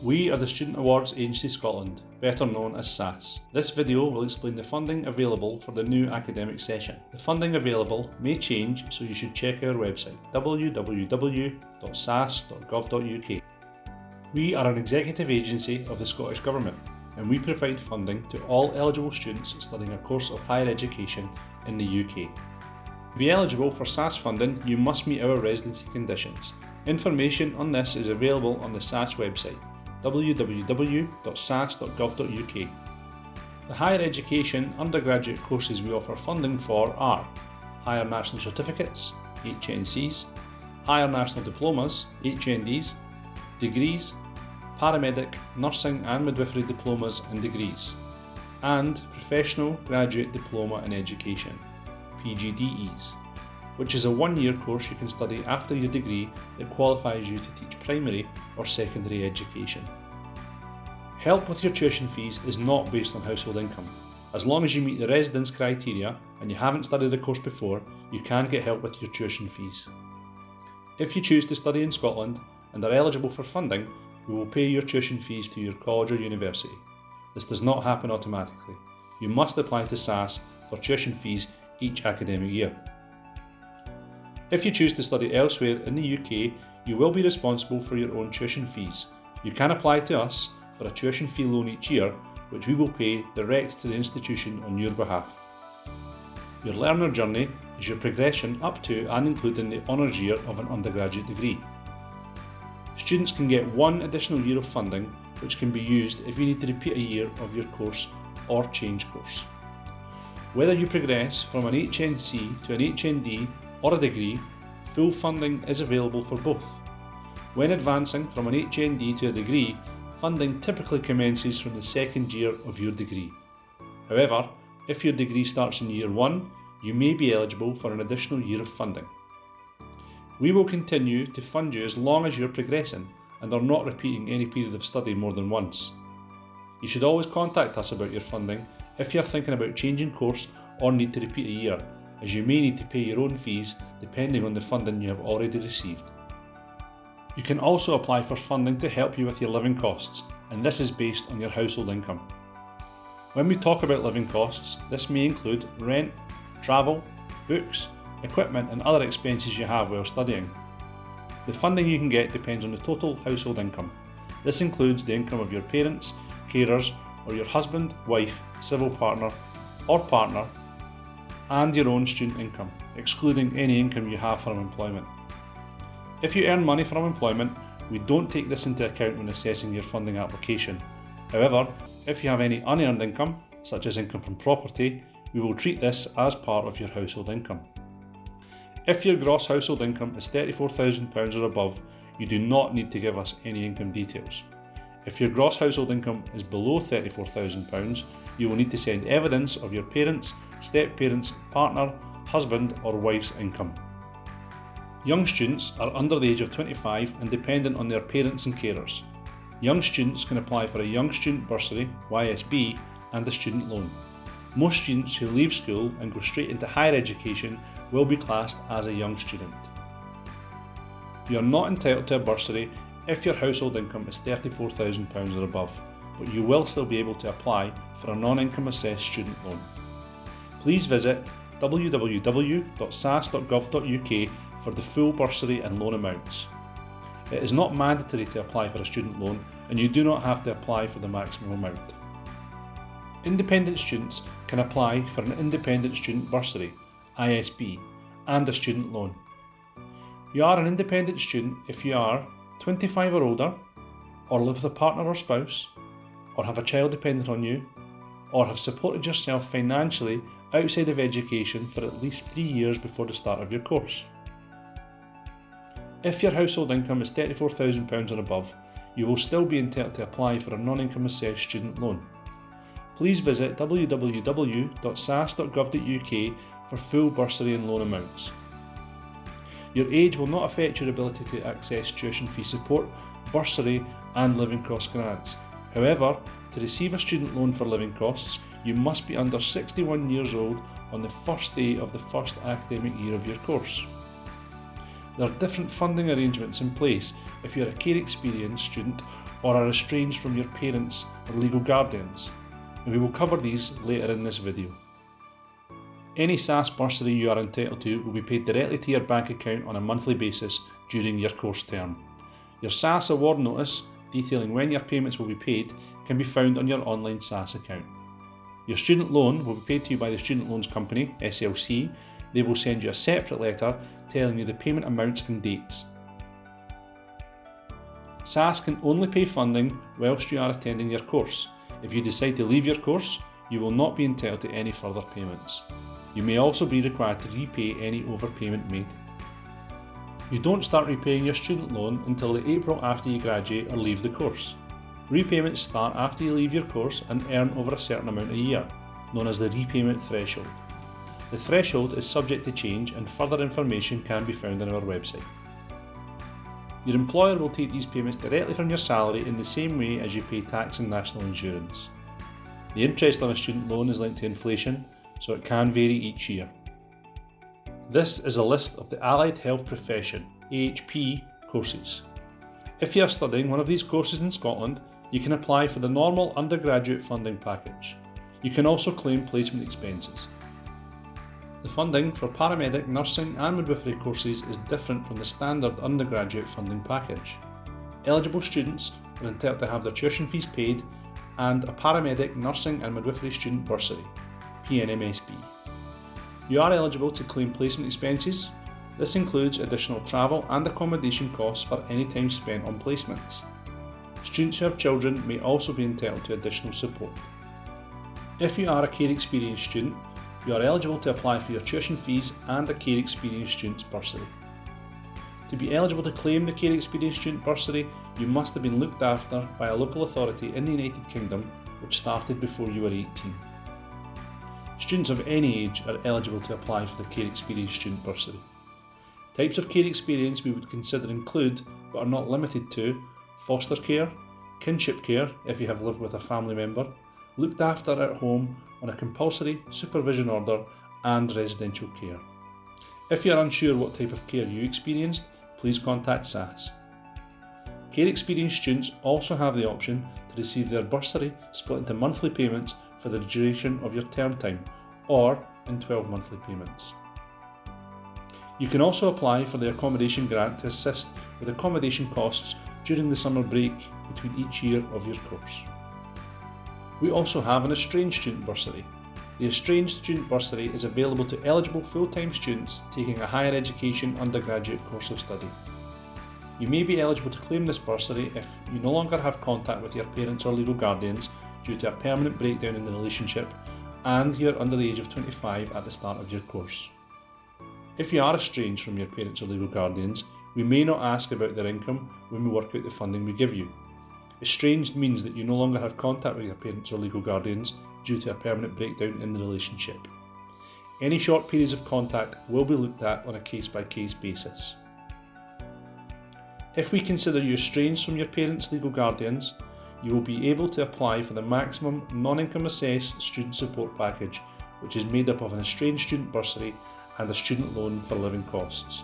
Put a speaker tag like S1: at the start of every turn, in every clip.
S1: We are the Student Awards Agency Scotland, better known as SAAS. This video will explain the funding available for the new academic session. The funding available may change, so you should check our website www.saas.gov.uk. We are an executive agency of the Scottish Government, and we provide funding to all eligible students studying a course of higher education in the UK. To be eligible for SAAS funding, you must meet our residency conditions. Information on this is available on the SAAS website www.saas.gov.uk. The higher education undergraduate courses we offer funding for are Higher National Certificates, HNCs, Higher National Diplomas, HNDs, Degrees, Paramedic, Nursing and Midwifery Diplomas and Degrees, and Professional Graduate Diploma in Education, PGDEs, which is a one-year course you can study after your degree that qualifies you to teach primary or secondary education. Help with your tuition fees is not based on household income. As long as you meet the residence criteria and you haven't studied the course before, you can get help with your tuition fees. If you choose to study in Scotland and are eligible for funding, we will pay your tuition fees to your college or university. This does not happen automatically. You must apply to SAAS for tuition fees each academic year. If you choose to study elsewhere in the UK, you will be responsible for your own tuition fees. You can apply to us for a tuition fee loan each year, which we will pay direct to the institution on your behalf. Your learner journey is your progression up to and including the honours year of an undergraduate degree. Students can get one additional year of funding, which can be used if you need to repeat a year of your course or change course. Whether you progress from an HNC to an HND or a degree, full funding is available for both. When advancing from an HND to a degree, funding typically commences from the second year of your degree. However, if your degree starts in year 1, you may be eligible for an additional year of funding. We will continue to fund you as long as you're progressing and are not repeating any period of study more than once. You should always contact us about your funding if you're thinking about changing course or need to repeat a year, as you may need to pay your own fees depending on the funding you have already received. You can also apply for funding to help you with your living costs, and this is based on your household income. When we talk about living costs, this may include rent, travel, books, equipment and other expenses you have while studying. The funding you can get depends on the total household income. This includes the income of your parents, carers, or your husband, wife, civil partner, or partner, and your own student income, excluding any income you have from employment. If you earn money from employment, we don't take this into account when assessing your funding application. However, if you have any unearned income, such as income from property, we will treat this as part of your household income. If your gross household income is £34,000 or above, you do not need to give us any income details. If your gross household income is below £34,000, you will need to send evidence of your parents', step-parents', partner, husband or wife's income. Young students are under the age of 25 and dependent on their parents and carers. Young students can apply for a Young Student Bursary, YSB, and a student loan. Most students who leave school and go straight into higher education will be classed as a young student. You are not entitled to a bursary if your household income is £34,000 or above, but you will still be able to apply for a non-income assessed student loan. Please visit www.saas.gov.uk for the full bursary and loan amounts. It is not mandatory to apply for a student loan, and you do not have to apply for the maximum amount. Independent students can apply for an Independent Student Bursary, ISB, and a student loan. You are an independent student if you are 25 or older, or live with a partner or spouse, or have a child dependent on you, or have supported yourself financially outside of education for at least 3 years before the start of your course. If your household income is £34,000 or above, you will still be entitled to apply for a non-income assessed student loan. Please visit www.saas.gov.uk for full bursary and loan amounts. Your age will not affect your ability to access tuition fee support, bursary and living cost grants. However, to receive a student loan for living costs, you must be under 61 years old on the first day of the first academic year of your course. There are different funding arrangements in place if you're a care experience student or are estranged from your parents or legal guardians, and we will cover these later in this video. Any SAAS bursary you are entitled to will be paid directly to your bank account on a monthly basis during your course term. Your SAAS award notice, detailing when your payments will be paid, can be found on your online SAAS account. Your student loan will be paid to you by the Student Loans Company, SLC. They will send you a separate letter telling you the payment amounts and dates. SAAS can only pay funding whilst you are attending your course. If you decide to leave your course, you will not be entitled to any further payments. You may also be required to repay any overpayment made. You don't start repaying your student loan until the April after you graduate or leave the course. Repayments start after you leave your course and earn over a certain amount a year, known as the repayment threshold. The threshold is subject to change and further information can be found on our website. Your employer will take these payments directly from your salary in the same way as you pay tax and national insurance. The interest on a student loan is linked to inflation, so it can vary each year. This is a list of the Allied Health Profession (AHP) courses. If you are studying one of these courses in Scotland, you can apply for the normal undergraduate funding package. You can also claim placement expenses. The funding for paramedic, nursing and midwifery courses is different from the standard undergraduate funding package. Eligible students are entitled to have their tuition fees paid and a paramedic, nursing and midwifery student bursary, PNMSB. You are eligible to claim placement expenses. This includes additional travel and accommodation costs for any time spent on placements. Students who have children may also be entitled to additional support. If you are a Care Experience student, you are eligible to apply for your tuition fees and a Care Experience student's bursary. To be eligible to claim the Care Experience student bursary, you must have been looked after by a local authority in the United Kingdom which started before you were 18. Students of any age are eligible to apply for the Care Experience student bursary. Types of care experience we would consider include, but are not limited to, foster care, kinship care if you have lived with a family member, looked after at home on a compulsory supervision order, and residential care. If you are unsure what type of care you experienced, please contact SAAS. Care Experience students also have the option to receive their bursary split into monthly payments for the duration of your term time, or in 12 monthly payments. You can also apply for the accommodation grant to assist with accommodation costs during the summer break between each year of your course. We also have an Estranged student bursary. The Estranged student bursary is available to eligible full-time students taking a higher education undergraduate course of study. You may be eligible to claim this bursary if you no longer have contact with your parents or legal guardians due to a permanent breakdown in the relationship and you're under the age of 25 at the start of your course. If you are estranged from your parents or legal guardians, we may not ask about their income when we work out the funding we give you. Estranged means that you no longer have contact with your parents or legal guardians due to a permanent breakdown in the relationship. Any short periods of contact will be looked at on a case-by-case basis. If we consider you estranged from your parents' legal guardians, you will be able to apply for the maximum non-income assessed student support package, which is made up of an estranged student bursary and a student loan for living costs.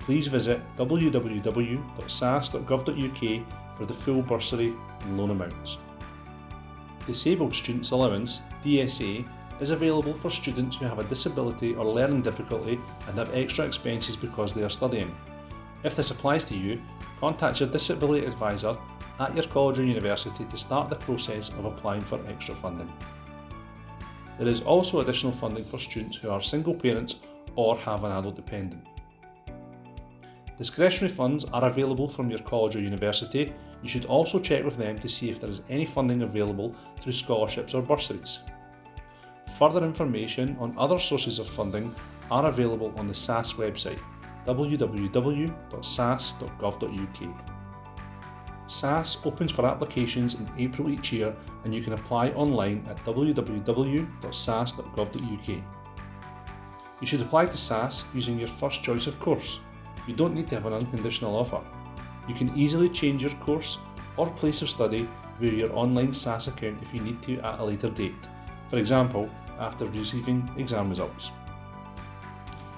S1: Please visit www.saas.gov.uk for the full bursary and loan amounts. Disabled Students Allowance, DSA, is available for students who have a disability or learning difficulty and have extra expenses because they are studying. If this applies to you, contact your disability advisor at your college or university to start the process of applying for extra funding. There is also additional funding for students who are single parents or have an adult dependent. Discretionary funds are available from your college or university. You should also check with them to see if there is any funding available through scholarships or bursaries. Further information on other sources of funding are available on the SAAS website, www.saas.gov.uk. SAAS opens for applications in April each year and you can apply online at www.saas.gov.uk. You should apply to SAAS using your first choice of course. You don't need to have an unconditional offer. You can easily change your course or place of study via your online SAAS account if you need to at a later date, for example, after receiving exam results.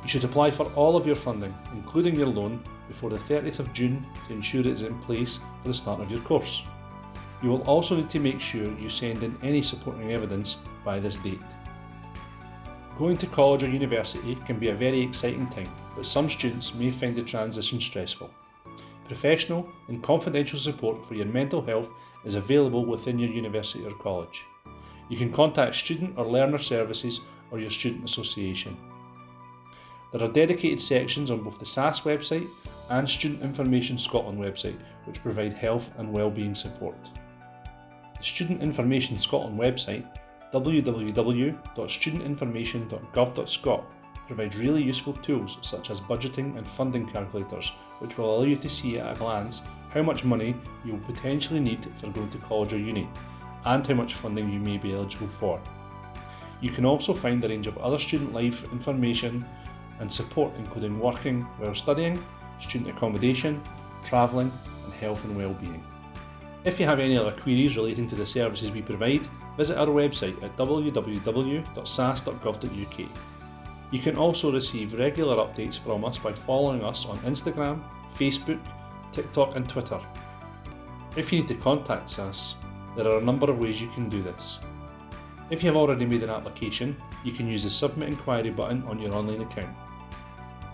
S1: You should apply for all of your funding, including your loan, before the 30th of June to ensure it is in place for the start of your course. You will also need to make sure you send in any supporting evidence by this date. Going to college or university can be a very exciting time, but some students may find the transition stressful. Professional and confidential support for your mental health is available within your university or college. You can contact Student or Learner Services or your student association. There are dedicated sections on both the SAAS website and Student Information Scotland website which provide health and wellbeing support. The Student Information Scotland website, www.studentinformation.gov.scot, provides really useful tools such as budgeting and funding calculators, which will allow you to see at a glance how much money you will potentially need for going to college or uni, and how much funding you may be eligible for. You can also find a range of other student life information and support, including working while studying, student accommodation, travelling, and health and wellbeing. If you have any other queries relating to the services we provide, visit our website at www.saas.gov.uk. You can also receive regular updates from us by following us on Instagram, Facebook, TikTok and Twitter. If you need to contact us, there are a number of ways you can do this. If you have already made an application, you can use the Submit Inquiry button on your online account.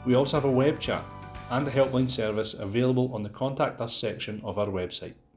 S1: We also have a web chat and a helpline service available on the Contact Us section of our website.